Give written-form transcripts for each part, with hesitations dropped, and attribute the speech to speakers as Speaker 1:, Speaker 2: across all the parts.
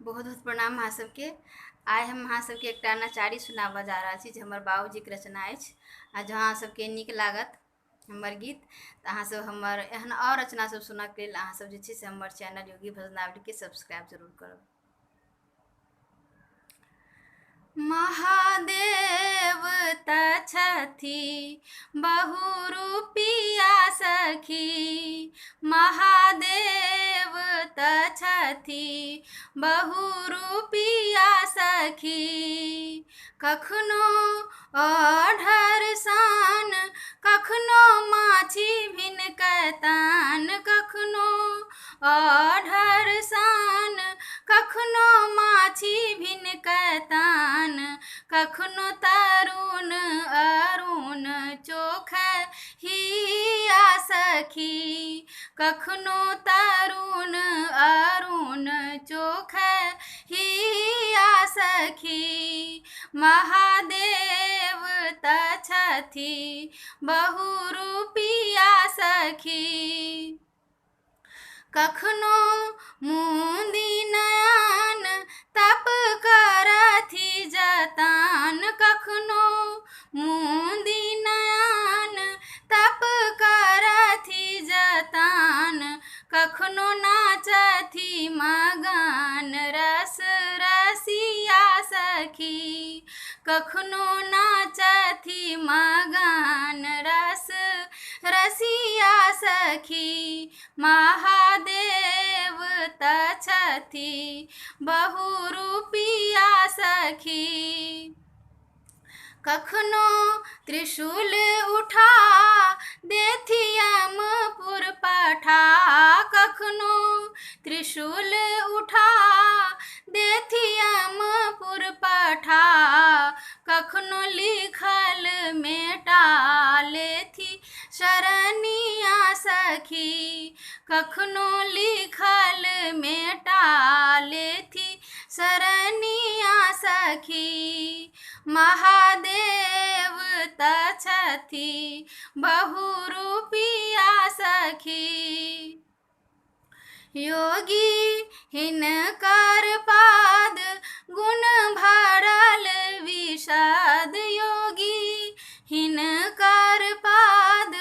Speaker 1: बहुत बहुत प्रणाम अहाँ सबके। आइ हम अहाँ सबके एकटा नचारी सुनाबऽ जा रहल छी जे हमर बाबूजीके रचना अछि। आ जँ अहाँ सबके नीक लागत हमर गीत तऽ अहाँ सब हमर एहन आओर रचना सब सुनऽके लेल अहाँ सब जे छै से हमर चैनल योगी भजनावलीके सब्सक्राइब जरूर करब। महादेव त छथि बहुरूपिया सखी, महादेव त छथि बहुरूपिया सखी। कखनो अढ़र सान, कखनो माछी भिनकतान, कखनो अढ़र सान, कखनो माछी भिनकतान, कखनो तरुण अरुण चोख हिया सखी, कखनो तरुण अरुण चोख हिया सखी। महादेव त छथि बहुरूपिया सखी। कखनो मुंदी नयन तप करथि जतान, कखनो मुंदी नयन तप करथि जतान, कखनो नाचथि मगन रस रसिया सखी, कखनो नाचथि मगन रस रसिया सखी। महादेव त छथि बहुरूपिया सखी। कखनो त्रिशूल उठा देथि यमपुर पठा, कखनो त्रिशूल उठा देथि यमपुर पठा, कखनो लिखल मेटा लेथि शरणिया सखी, कखनो लिखल मेटा लेथि शरणिया सखी। महादेव त छथि बहुरूपिया सखी। योगी हिनकर पाद गुण भरल विशद, योगी हिनकर पाद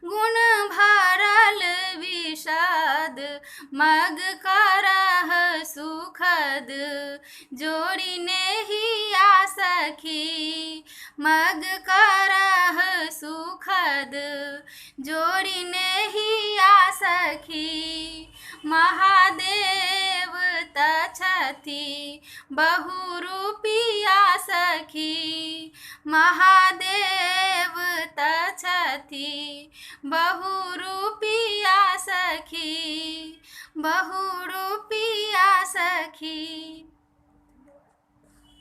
Speaker 1: गुण भरल विशद, मग करह सुखद जोड़ी नेहिया सखी, मग करह सुखद जोड़ी नेहिया सखी। महादेव त छथि बहुरूपिया सखी, महादेव त छथि बहुरूपिया सखी, बहुरूपिया सखी।